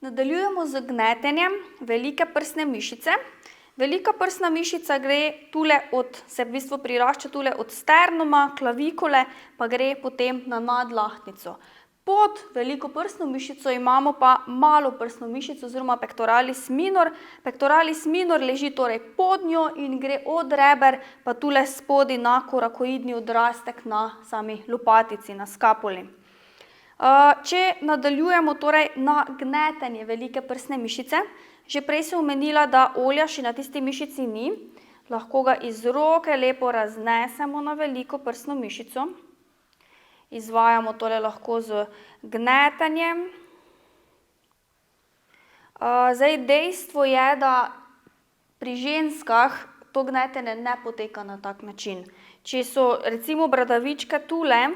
Nadaljujemo z gnetenjem velike prsne mišice. Velika prsna mišica gre tule se v bistvu prirašča tule od sternuma, klavikule, pa gre potem na nadlahtnico. Pod veliko prsno mišico imamo pa malo prsno mišico oziroma pectoralis minor. Pectoralis minor leži torej pod njo in gre od reber pa tule spodaj na korakoidni odrastek na sami lopatici, na skapuli. Če nadaljujemo torej na gnetenje velike prsne mišice, že prej sem omenila, da olja še na tisti mišici ni, lahko ga iz roke lepo raznesemo na veliko prsno mišico. Izvajamo tole lahko z gnetenjem. Zdaj dejstvo je, da pri ženskah to gnetenje ne poteka na tak način. Če so recimo bradavičke tule,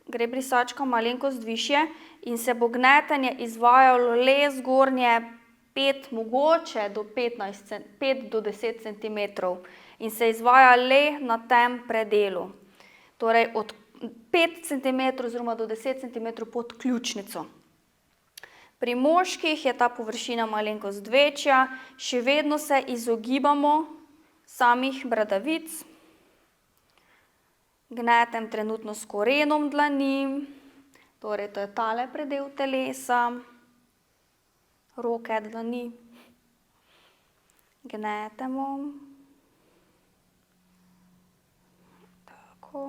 gre brisačka malenkost višje in se bo gnetenje izvajalo le zgornje 5, mogoče do 5 do 10 centimetrov in se izvaja le na tem predelu. Torej od 5 centimetrov oziroma do 10 centimetrov pod ključnico. Pri moških je ta površina malenkost večja, še vedno se izogibamo samih bradavic. Gnetem trenutno s korenom dlani, torej to je tale predel telesa, roke, dlani. Gnetemo. Tako.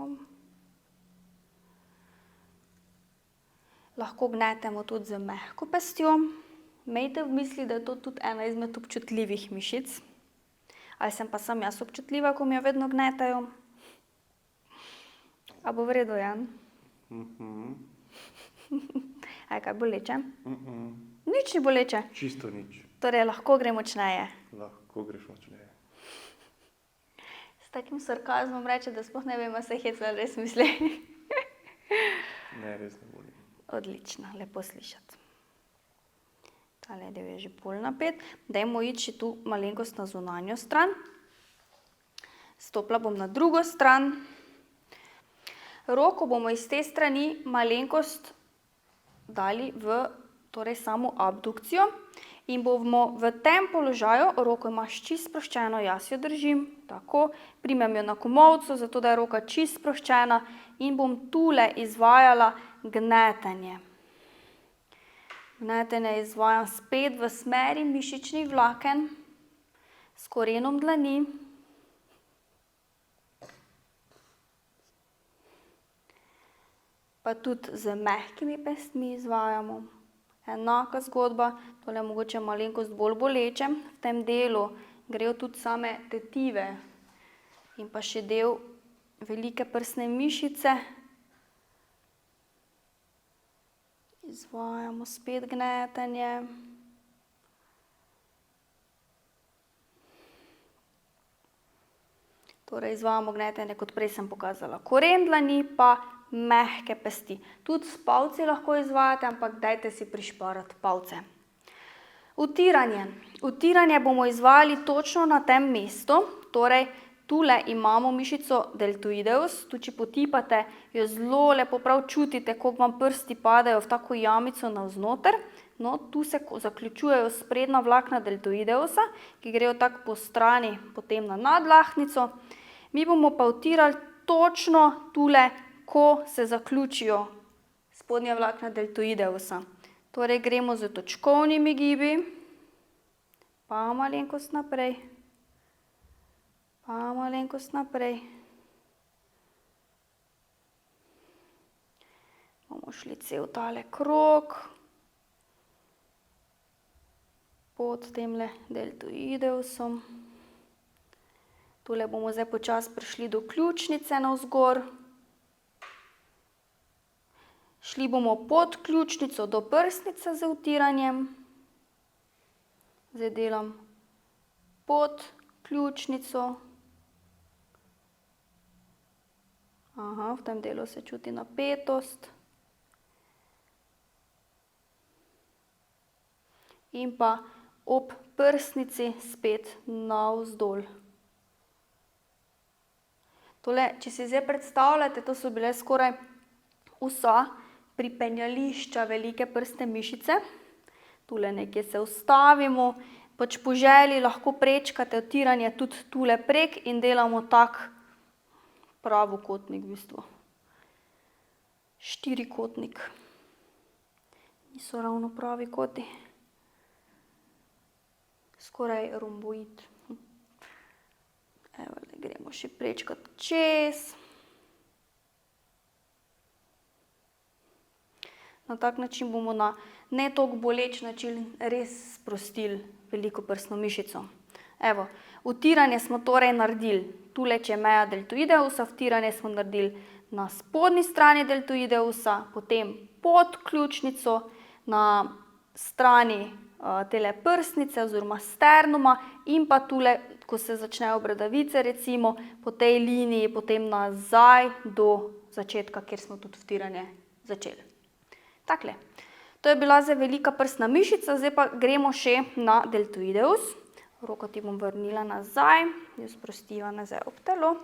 Lahko gnetemo tudi z mehko pestjo. Imejte v misli, da je to tudi ena izmed občutljivih mišic. Ali sem pa sam jaz občutljiva, ko mi jo vedno gnetajo? A bo v redu, Jan? A je kaj boleče? Nič ni boleče? Čisto nič. Torej lahko gre močneje? Lahko greš močneje. S takim sarkazmom reče, da sploh ne vem, a se heca ali res misli. Ne, res ne boli. Odlično, lepo slišati. Tale del je že bolj napet. Dajmo iti še tu malenkost na zunanjo stran. Stopila bom na drugo stran. Roko bomo iz te strani malenkost dali v samo abdukcijo in bomo v tem položaju, roko imaš čisto sproščeno, jaz jo držim, tako, primem jo na komolco, zato da je roka čisto sproščena in bom tule izvajala gnetenje. Gnetenje izvajam spet v smeri mišičnih vlaken s korenom dlani. Pa tudi z mehkimi pestmi izvajamo. Enaka zgodba, tole je mogoče malenkost bolj boleče. V tem delu grejo tudi same tetive in pa še del velike prsne mišice. Izvajamo spet gnetenje. Torej izvajamo gnetenje, kot prej sem pokazala, koren dlani pa mehke pesti. Tudi s palci lahko izvajate, ampak dajte si prišparati palce. Utiranje. Utiranje bomo izvajali točno na tem mestu, torej tule imamo mišico deltoideus, tu če potipate, jo zelo lepo prav čutite, kako vam prsti padajo v tako jamico navznoter. No, tu se zaključujejo sprednja vlakna deltoideusa, ki grejo tako po strani potem na nadlahtnico. Mi bomo pa utirali točno tule, ko se zaključijo spodnja vlakna deltoideusa. Torej gremo z točkovnimi gibi, pa malenkost naprej, pa malenkost naprej. Bomo šli cel tale krog pod temle deltoideusom. Tule bomo zdaj počasi prišli do ključnice navzgor. Šli bomo pod ključnico do prsnice z utiranjem. Zdaj delam pod ključnico. V tem delu se čuti napetost. In pa ob prsnici spet navzdol. Tole, če si zdaj predstavljate, to so bile skoraj vsa pripenjališča velike prsne mišice. tule nekje se ustavimo, pač po želji lahko prečkate utiranje tudi tule prek in delamo tak pravokotnik v bistvu. Štirikotnik. Niso ravno pravi koti. Skoraj romboid. Evo, gremo še prečkati čez. Na tak način bomo na ne toliko boleč način res sprostili velikoprsno mišico. Evo, utiranje smo torej naredili. Tule, če je meja deltoideusa, utiranje smo naredili na spodnji strani deltoideusa, potem pod ključnico, na strani tele prsnice oziroma sternuma in pa tule, ko se začnejo bradavice recimo, po tej liniji, potem nazaj do začetka, kjer smo tudi utiranje začeli. Takle. To je bila zdaj velika prsna mišica, zdaj pa gremo še na deltoideus. Roko ti bom vrnila nazaj, jo sprostiva nazaj ob telo.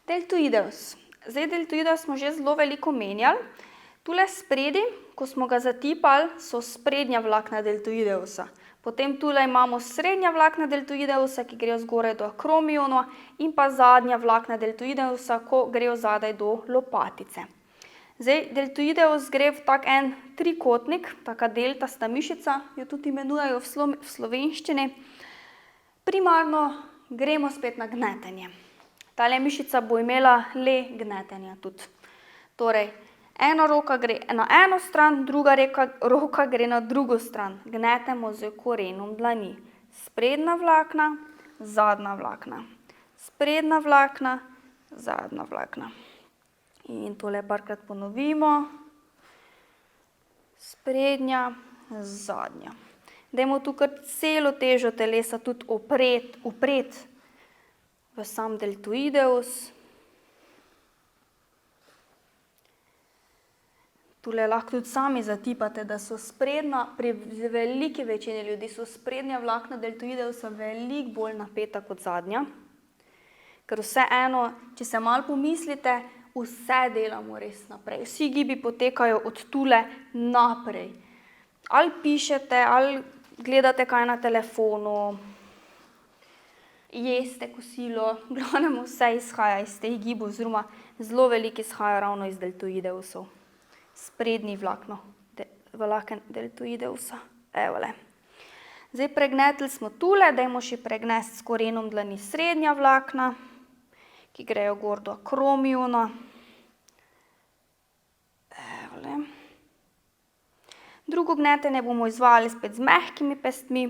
Deltoideus. Zdaj deltoideus smo že zelo veliko menjali. Tule spredi, ko smo ga zatipali, so sprednja vlakna deltoideusa. Potem tule imamo srednja vlakna deltoideusa, ki grejo zgoraj do akromiona in pa zadnja vlakna deltoideusa, ko grejo zadaj do lopatice. Zdaj, deltoideus gre v tak en trikotnik, taka deltasta mišica, jo tudi imenujejo v slovenščini. Primarno gremo spet na gnetenje. Tale mišica bo imela le gnetenja tudi. Torej, ena roka gre na eno stran, druga roka gre na drugo stran. Gnetemo z korenom dlani. Sprednja vlakna, zadnja vlakna. Sprednja vlakna, zadnja vlakna. In tole parkrat ponovimo. Sprednja, zadnja. Dajmo tukaj celo težo telesa tudi upreti v sam deltoideus. Tule lahko tudi sami zatipate, da so sprednja, pri veliki večini ljudi so sprednja vlakna deltoideusa veliko bolj napeta kot zadnja. Ker vseeno, če se malo pomislite, vse delamo res naprej. Vsi gibi potekajo od tule naprej. Ali pišete, ali gledate kaj na telefonu, jeste kosilo, glavnem vse izhaja iz teh gibov, oziroma zelo veliko izhaja ravno iz deltoideusov. Sprednji vlaken deltoideusa. Evole. Zdaj pregnetli smo tule, dajmo še pregnesti s korenom dlani srednja vlakna, ki grejo gor do akromiona. Evole. Drugo gnetenje bomo izvajali spet z mehkimi pestmi.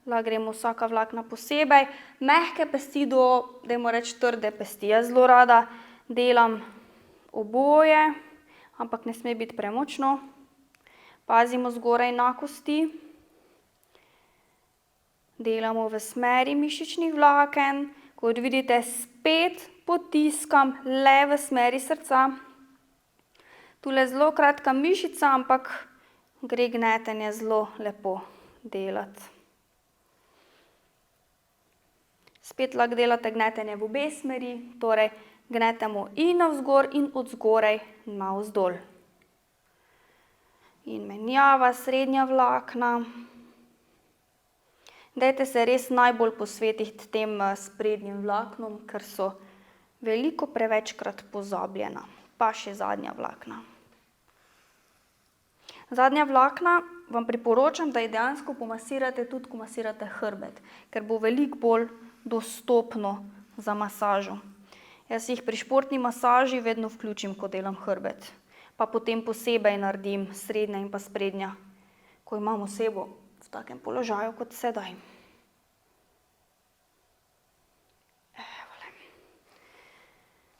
Lahko gremo vsaka vlakna posebej. Mehke pesti do, dajmo reči, trde pesti. Jaz zelo rada delam oboje, ampak ne sme biti premočno. Pazimo zgoraj na kosti. Delamo v smeri mišičnih vlaken. Kot vidite, spet potiskam le v smeri srca. Tule zelo kratka mišica, ampak gre gnetenje zelo lepo delati. Spet lahko delate gnetenje v obe smeri, torej gnetemo in navzgor in od zgoraj navzdol. In menjava srednja vlakna. Dajte se res najbolj posvetiti tem sprednjim vlaknom, ker so veliko prevečkrat pozabljena. Pa še zadnja vlakna. Zadnja vlakna vam priporočam, da dejansko pomasirate tudi, ko masirate hrbet, ker bo veliko bolj dostopno za masažo. Jaz jih pri športni masaži vedno vključim, ko delam hrbet. Pa potem posebej naredim srednja in pa sprednja, ko imam osebo v takem položaju kot sedaj.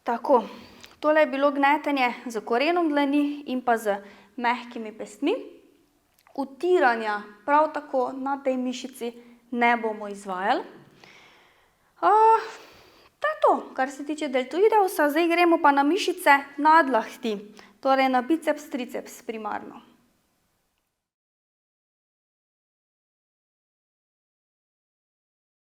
Tako, tole je bilo gnetenje z korenom dlani in pa z mehkimi pestmi. Utiranja prav tako na tej mišici ne bomo izvajali. To je to, kar se tiče deltoideusa. Zdaj gremo pa na mišice nadlahti, torej na biceps, triceps primarno.